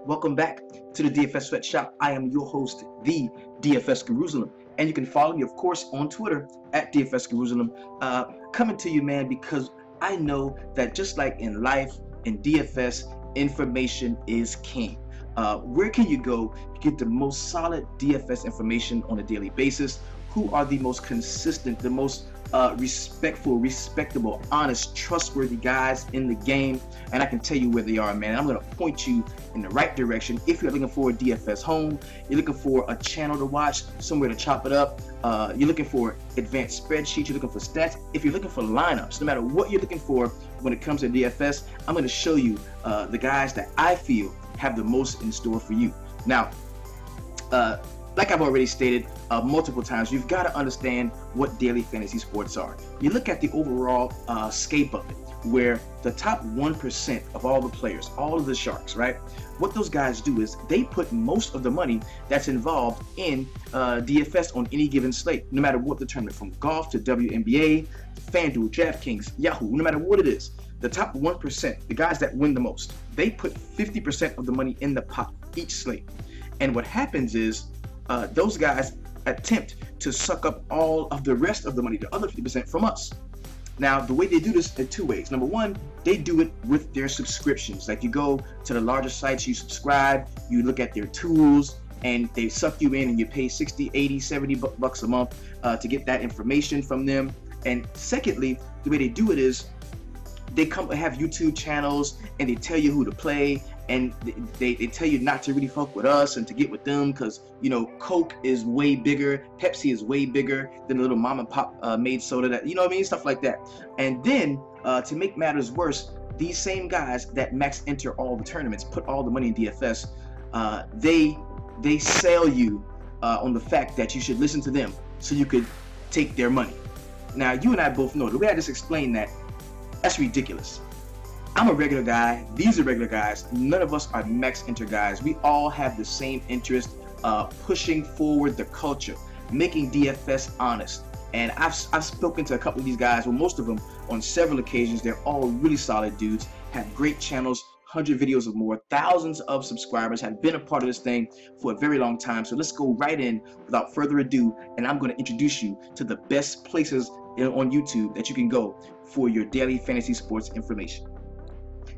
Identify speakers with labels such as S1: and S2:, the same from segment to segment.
S1: Welcome back to the DFS Sweatshop. I am your host, the DFS Jerusalem, and you can follow me, of course, on Twitter at DFS Jerusalem. Coming to you, man, because I know that just like in life, in DFS, information is king. Where can you go to get the most solid DFS information on a daily basis? Who are the most consistent, the most respectful, respectable, honest, trustworthy guys in the game? And I can tell you where they are, man. I'm going to point you in the right direction. If you're looking for a DFS home, you're looking for a channel to watch, somewhere to chop it up, you're looking for advanced spreadsheets, you're looking for stats, if you're looking for lineups, no matter what you're looking for when it comes to DFS, I'm going to show you the guys that I feel have the most in store for you. Now, like I've already stated multiple times, you've got to understand what daily fantasy sports are. You look at the overall scape of it, where the top 1% of all the players, all of the sharks, right? What those guys do is they put most of the money that's involved in DFS on any given slate, no matter what the tournament, from golf to WNBA, FanDuel, DraftKings, Yahoo, no matter what it is. The top 1%, the guys that win the most, they put 50% of the money in the pot each slate. And what happens is those guys attempt to suck up all of the rest of the money, the other 50%, from us. Now, the way they do this in two ways. Number one, they do it with their subscriptions. Like, you go to the larger sites, you subscribe, you look at their tools, and they suck you in and you pay 60, 80, 70 bucks a month to get that information from them. And secondly, the way they do it is they have YouTube channels and they tell you who to play, and they tell you not to really fuck with us and to get with them because, you know, Coke is way bigger, Pepsi is way bigger than the little mom and pop made soda, that, you know what I mean, stuff like that. And then to make matters worse, these same guys that max enter all the tournaments, put all the money in DFS, they sell you on the fact that you should listen to them so you could take their money. Now, you and I both know the way I just explained that, that's ridiculous. I'm a regular guy, these are regular guys, none of us are max enter guys. We all have the same interest, pushing forward the culture, making DFS honest. And I've spoken to a couple of these guys, well, most of them, on several occasions. They're all really solid dudes, have great channels, 100 videos or more, thousands of subscribers, have been a part of this thing for a very long time. So let's go right in without further ado, and I'm going to introduce you to the best places on YouTube that you can go for your daily fantasy sports information.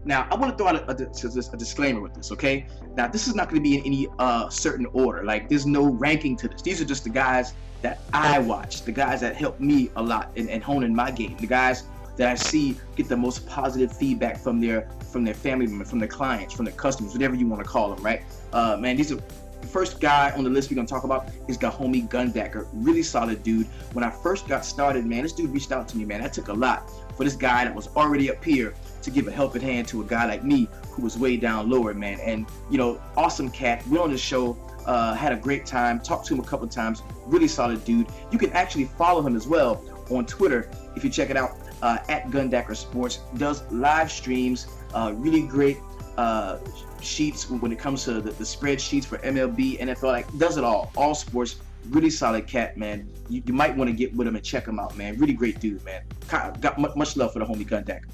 S1: Now, I want to throw out a disclaimer with this, okay? Now, this is not going to be in any certain order. Like, there's no ranking to this. These are just the guys that I watch, the guys that help me a lot in honing my game, the guys that I see get the most positive feedback from their family members, from their clients, from their customers, whatever you want to call them, right? Man, these are the first guy on the list we're going to talk about is the homie Gundacker. Really solid dude. When I first got started, man, this dude reached out to me, man. That took a lot for this guy that was already up here to give a helping hand to a guy like me who was way down lower, man. And, you know, awesome cat. Went on the show, had a great time, talked to him a couple of times. Really solid dude. You can actually follow him as well on Twitter if you check it out, at Gundacker Sports. Does live streams, really great sheets when it comes to the spreadsheets for MLB, NFL, like, does it all sports. Really solid cat, man. You might want to get with him and check him out, man. Really great dude, man. Got much love for the homie Gundacker.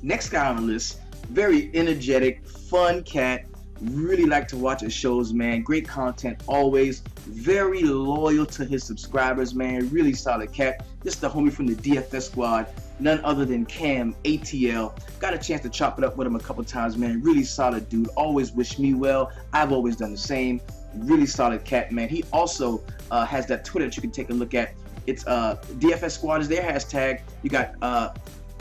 S1: Next guy on the list, very energetic, fun cat. Really like to watch his shows, man. Great content always. Very loyal to his subscribers, man. Really solid cat. This is the homie from the DFS squad, none other than Cam ATL. Got a chance to chop it up with him a couple times, man. Really solid dude. Always wish me well. I've always done the same. Really solid cat, man. He also has that Twitter that you can take a look at. It's DFS squad is their hashtag. You got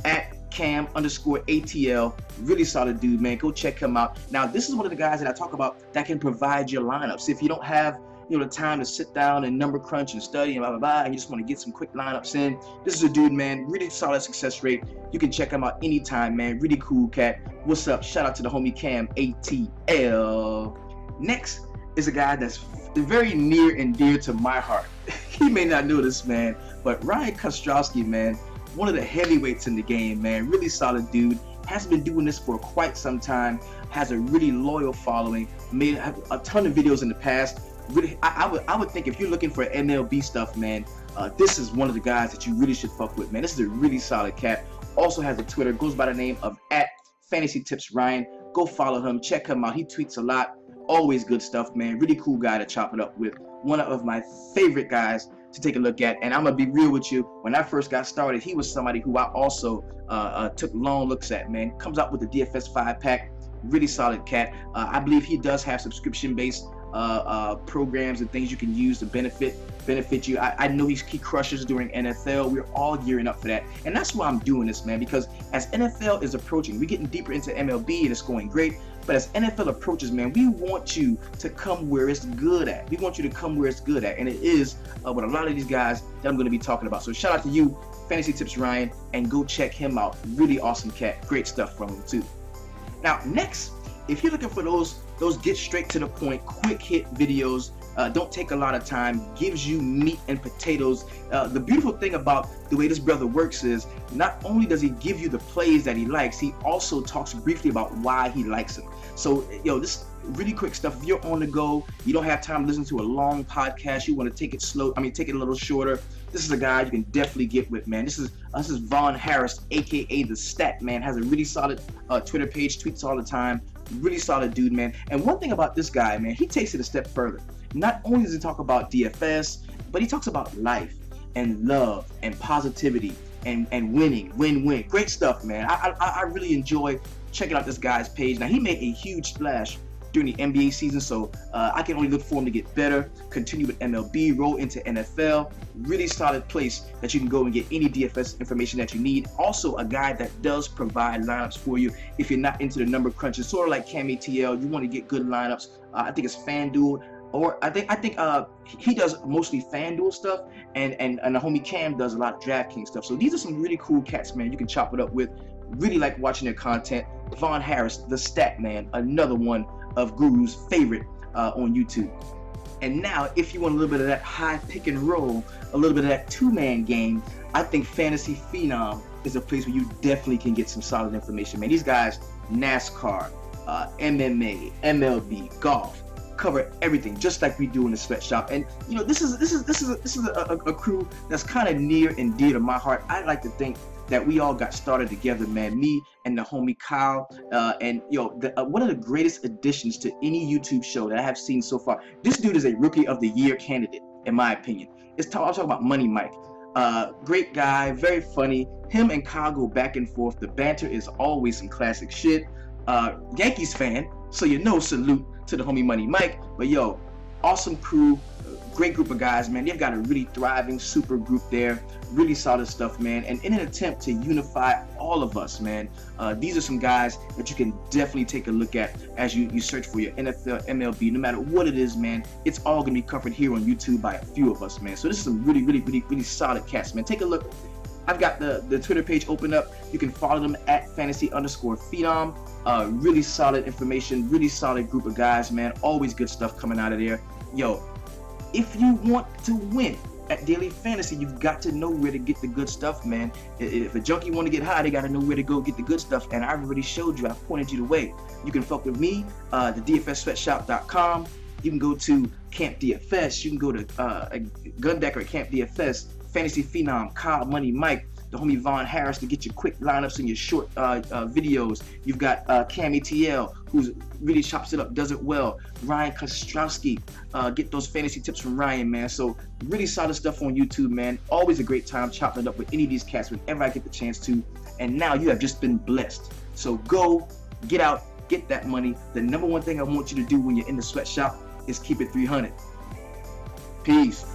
S1: at Cam_ATL. Really solid dude, man. Go check him out. Now, this is one of the guys that I talk about that can provide your lineups. If you don't have, you know, the time to sit down and number crunch and study and blah blah blah, and you just want to get some quick lineups in, this is a dude, man. Really solid success rate. You can check him out anytime, man. Really cool cat. What's up? Shout out to the homie Cam ATL. Next is a guy that's very near and dear to my heart. He may not know this, man, but Ryan Ostrovsky, man, one of the heavyweights in the game, man. Really solid dude. Has been doing this for quite some time. Has a really loyal following. Made a ton of videos in the past. Really, I would think if you're looking for MLB stuff, man, this is one of the guys that you really should fuck with, man. This is a really solid cat. Also has a Twitter. Goes by the name of @FantasyTipsRyan. Go follow him, check him out. He tweets a lot. Always good stuff, man. Really cool guy to chop it up with. One of my favorite guys to take a look at. And I'm gonna be real with you. When I first got started, he was somebody who I also took long looks at, man. Comes out with the DFS 5-pack. Really solid cat. I believe he does have subscription-based programs and things you can use to benefit you. I know he crushes during NFL. We're all gearing up for that, and that's why I'm doing this, man, because as NFL is approaching, we're getting deeper into MLB and it's going great, but as NFL approaches, man, we want you to come where it's good at. We want you to come where it's good at, and it is with a lot of these guys that I'm going to be talking about. So shout out to you, Fantasy Tips Ryan, and go check him out. Really awesome cat. Great stuff from him too. Now next, if you're looking for those get straight to the point, quick hit videos, don't take a lot of time, gives you meat and potatoes. The beautiful thing about the way this brother works is not only does he give you the plays that he likes, he also talks briefly about why he likes them. So, yo, this really quick stuff. If you're on the go, you don't have time to listen to a long podcast, you want to take it slow, take it a little shorter, this is a guy you can definitely get with, man. This is Vaughn Harris, aka the Stat Man. Has a really solid Twitter page, tweets all the time. Really solid dude, man. And one thing about this guy, man, he takes it a step further. Not only does he talk about DFS, but he talks about life and love and positivity and winning, win-win. Great stuff, man. I really enjoy checking out this guy's page. Now, he made a huge splash during the NBA season, so I can only look for him to get better, continue with MLB, roll into NFL. Really solid place that you can go and get any DFS information that you need. Also, a guy that does provide lineups for you if you're not into the number crunching, sort of like Cam ATL. You want to get good lineups. I think it's FanDuel, or I think he does mostly FanDuel stuff, and the homie Cam does a lot of DraftKings stuff. So these are some really cool cats, man. You can chop it up with. Really like watching their content. Vaughn Harris, the Stat Man, another one of Guru's favorite on YouTube. And now, if you want a little bit of that high pick and roll, a little bit of that two-man game, I think Fantasy Phenom is a place where you definitely can get some solid information, man. These guys, NASCAR, MMA, MLB, golf, cover everything just like we do in the sweatshop. And you know, this is a crew that's kind of near and dear to my heart. I like to think that we all got started together, man. Me and the homie Kyle, and yo, one of the greatest additions to any YouTube show that I have seen so far. This dude is a Rookie of the Year candidate, in my opinion. I'm talking about Money Mike. Great guy, very funny. Him and Kyle go back and forth. The banter is always some classic shit. Yankees fan, so you know, salute to the homie Money Mike. But yo, awesome crew. Great group of guys, man. They've got a really thriving super group there. Really solid stuff, man. And in an attempt to unify all of us, man, these are some guys that you can definitely take a look at as you search for your NFL, MLB, no matter what it is, man. It's all gonna be covered here on YouTube by a few of us, man. So this is some really solid cats, man. Take a look. I've got the Twitter page open up. You can follow them at fantasy_phenom. Really solid information, really solid group of guys, man. Always good stuff coming out of there. Yo, if you want to win at Daily Fantasy, you've got to know where to get the good stuff, man. If a junkie want to get high, they got to know where to go get the good stuff. And I've already showed you. I pointed you the way. You can fuck with me, the DFSSweatshop.com. You can go to Camp DFS. You can go to Gundecker at Camp DFS. Fantasy Phenom, Kyle, Money Mike, the homie Vaughn Harris to get your quick lineups and your short videos. You've got Cam ATL, who really chops it up, does it well. Ryan Ostrovsky, get those fantasy tips from Ryan, man. So really solid stuff on YouTube, man. Always a great time chopping it up with any of these cats whenever I get the chance to. And now you have just been blessed. So go, get out, get that money. The number one thing I want you to do when you're in the sweatshop is keep it 300. Peace.